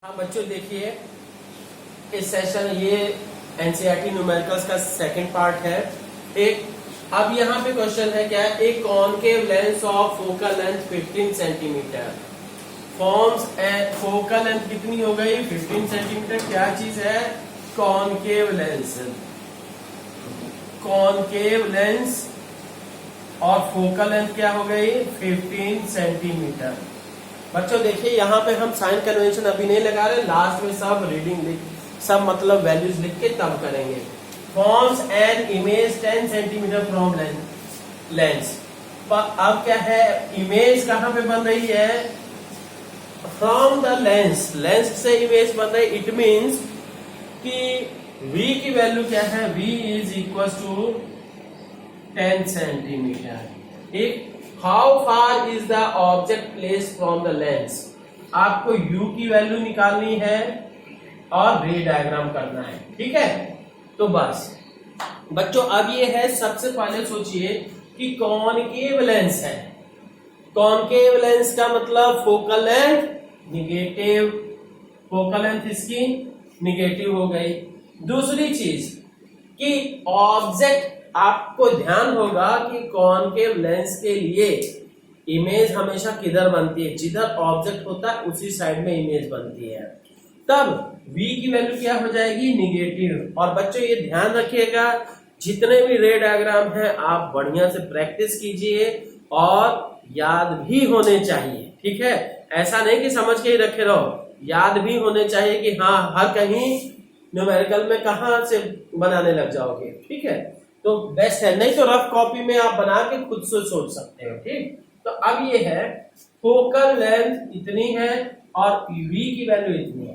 हाँ बच्चों देखिए, इस सेशन ये एनसीईआरटी न्यूमेरिकल्स का सेकंड पार्ट है। एक अब यहाँ पे क्वेश्चन है क्या है, एक concave lens of focal length 15 centimetre forms focal length कितनी हो गई 15 सेंटीमीटर। क्या चीज है? Concave lens. कॉनकेव लेंस और फोकल लेंथ क्या हो गई 15 सेंटीमीटर। बच्चों देखिए यहाँ पे हम साइन कन्वेंशन अभी नहीं लगा रहे, लास्ट में सब रीडिंग लिख सब मतलब वैल्यूज लिख के तब करेंगे। Forms an image 10 centimetre from lens. अब क्या है, इमेज कहाँ पे बन रही है? From the lens. लेंस से इमेज बन रही है। इट मीन्स कि v की वैल्यू क्या है? v is equal to 10 centimetre. एक how far is the object place from the lens. आपको u की वैल्यू निकालनी है और रे डायग्राम करना है, ठीक है। तो बस बच्चों अब ये है, सबसे पहले सोचिए कि कॉनकेव लेंस है। कॉनकेव लेंस का मतलब focal length negative, focal length इसकी निगेटिव हो गई। दूसरी चीज कि ऑब्जेक्ट, आपको ध्यान होगा कि कॉनकेव लेंस के लिए इमेज हमेशा किधर बनती है? जिधर ऑब्जेक्ट होता है उसी साइड में इमेज बनती है। तब v की वैल्यू क्या हो जाएगी? निगेटिव। और बच्चों ये ध्यान रखिएगा, जितने भी रे डायग्राम है आप बढ़िया से प्रैक्टिस कीजिए और याद भी होने चाहिए, ठीक है। ऐसा नहीं कि समझ के ही रखे रहो, याद भी होने चाहिए कि हाँ हर कहीं न्यूमेरिकल में कहाँ से बनाने लग जाओगे, ठीक है। तो बेस्ट है, नहीं तो रफ कॉपी में आप बना के खुद से सोच सकते हो, ठीक। तो अब ये है फोकल लेंथ इतनी है और v की वैल्यू इतनी है,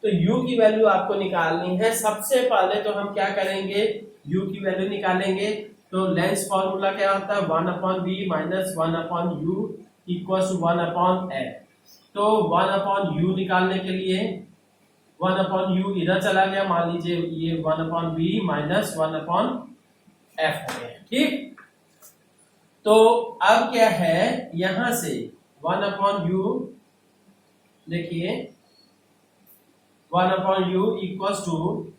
तो u की वैल्यू आपको निकालनी है। सबसे पहले तो हम क्या करेंगे, u की वैल्यू निकालेंगे। तो लेंस फॉर्मूला क्या होता है? 1/v minus 1/u equal to 1/f। तो 1/u निकालने के लिए 1/u इधर चला गया, मान लीजिए ये 1/v माइनस 1/f हो गया, ठीक। तो अब क्या है, यहां से 1/u देखिए 1/u इक्वल टू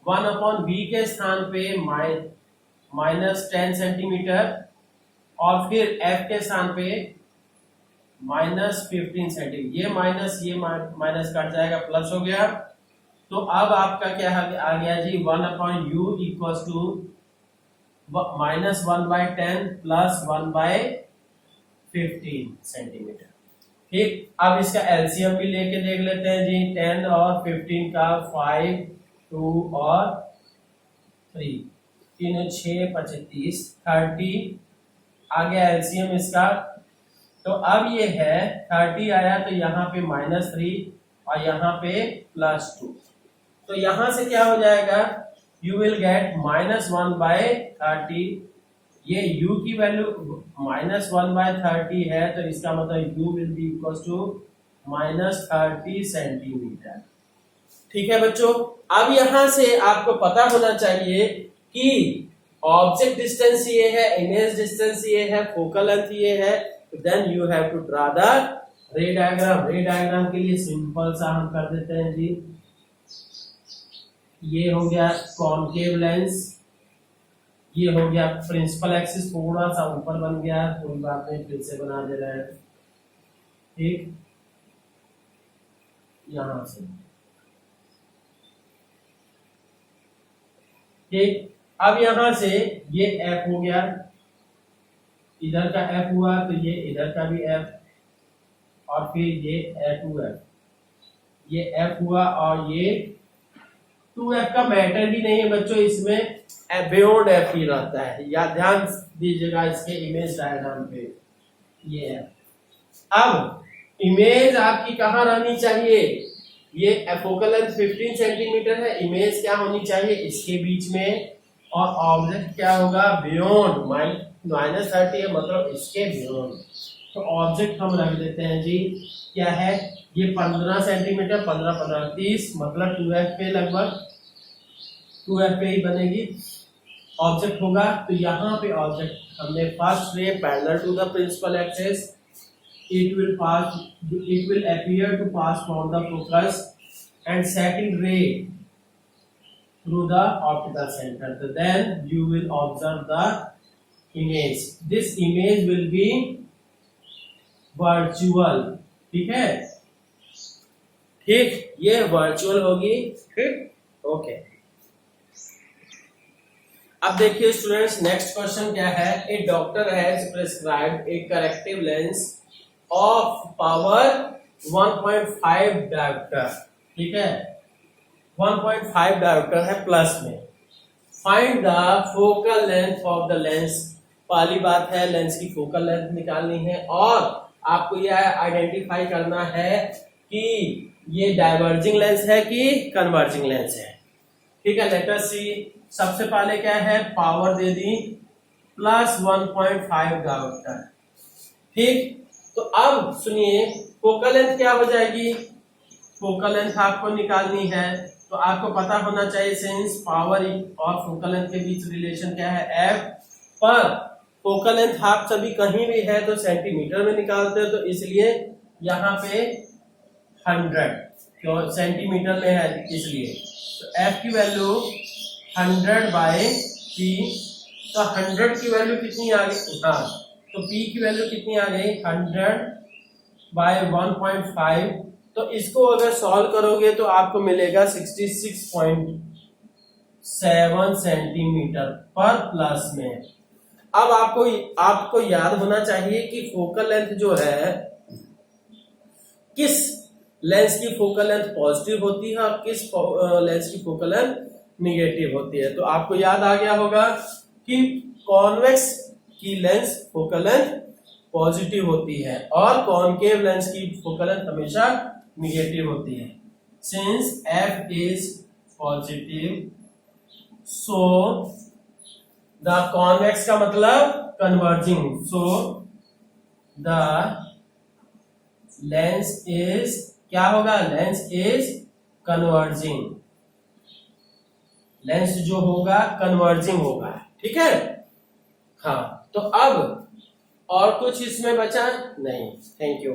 1/v के स्थान पे माइनस 10 सेंटीमीटर और फिर f के स्थान पे माइनस 15 सेंटीमीटर। ये माइनस कट जाएगा, प्लस हो गया। तो अब आपका क्या आ गया जी? 1/u equal to minus 1/10 plus 1/15 centimetre, ठीक। अब इसका एलसीएम भी लेके देख लेते हैं जी। 10 और 15 का 5, 2 और 3, 3 6 25 30 आ गया एलसीएम इसका। तो अब ये है 30 आया, तो यहाँ पे -3 और यहाँ पे +2। तो यहां से क्या हो जाएगा? You will get -1/30। ये u की वैल्यू -1/30 है, तो इसका मतलब u will be equal to -30 centimetre, ठीक है बच्चों। अब यहां से आपको पता होना चाहिए कि ऑब्जेक्ट डिस्टेंस ये है, इमेज डिस्टेंस ये है, फोकल लेंथ ये है। Then you have to draw the ray diagram. Ray diagram के लिए सिंपल सा हम कर देते हैं जी। ये हो गया कॉनकेव लेंस, ये हो गया प्रिंसिपल एक्सिस, थोड़ा सा ऊपर बन गया, कोई बात नहीं, फिर से बना दे रहे हैं, ठीक। यहां से ठीक। अब यहां से ये f हो गया, इधर का f हुआ, तो ये इधर का भी f, और फिर ये 2f, ये f हुआ, और ये 2f का मैटर ही नहीं है बच्चों, इसमें बियॉन्ड f ही रहता है। या ध्यान दीजिएगा इसके इमेज डायग्राम पे, ये है। अब इमेज आपकी कहाँ रहनी चाहिए? ये फोकल लेंथ 15 सेंटीमीटर है, इमेज क्या होनी चाहिए? इसके बीच में। और ऑब्जेक्ट क्या होगा? बियॉन्ड -30 है, मतलब इसके बियॉन्ड। तो ऑब्जेक्ट हम रख देते हैं जी, क्या है ये 15 सेंटीमीटर, 15 15 30, मतलब 2f पे लगभग 2f पे ही बनेगी ऑब्जेक्ट होगा। तो यहाँ पे ऑब्जेक्ट हमने first ray parallel to the principal axis, it will appear to pass from the focus and second ray through the optical center. So then you will observe the image. This image will be virtual. ठीक है, ठीक, ये virtual होगी. ठीक, okay. अब देखिए students, next question क्या है. A doctor has prescribed a corrective lens of power 1.5 dioptre. ठीक है, 1.5 डायोप्टर है प्लस में. Find the focal length of the lens. पहली बात है लेंस की फोकल लेंथ निकालनी है और आपको यह आइडेंटिफाई करना है कि ये डाइवर्जिंग लेंस है कि कन्वर्जिंग लेंस है. ठीक है, लेट अस सी. सबसे पहले क्या है, पावर दे दी प्लस 1.5 डायोप्टर. ठीक, तो अब सुनिए फोकल लेंथ क्या हो जाएगी. फोकल लेंथ आपको निकालनी है तो आपको पता होना चाहिए सिंस पावर और फोकल लेंथ के बीच रिलेशन क्या है, एफ. पर फोकल लेंथ आप सभी कहीं भी है तो सेंटीमीटर में निकालते हो, तो इसलिए यहाँ पे 100 क्यों सेंटीमीटर में है इसलिए. तो एफ की वैल्यू 100 बाय पी. तो 100 की वैल्यू कितनी आ गई, हाँ, तो पी की वैल्यू कितनी आ गई 100 बाय 1.5. तो इसको अगर सॉल्व करोगे तो आपको मिलेगा 66.7 सेंटीमीटर पर प्लस में. अब आपको याद होना चाहिए कि फोकल लेंथ जो है, किस लेंस की फोकल लेंथ पॉजिटिव होती है और किस लेंस की फोकल लेंथ निगेटिव होती है. तो आपको याद आ गया होगा कि कॉन्वेक्स की लेंस फोकल लेंथ पॉजिटिव होती है और कॉनकेव लेंस की फोकल लेंथ हमेशा निगेटिव होती है. Since F is positive so the convex का मतलब converging, so the lens is क्या होगा, लेंस इज कन्वर्जिंग. लेंस जो होगा कन्वर्जिंग होगा. ठीक है, हाँ. तो अब और कुछ इसमें बचा नहीं. Thank you.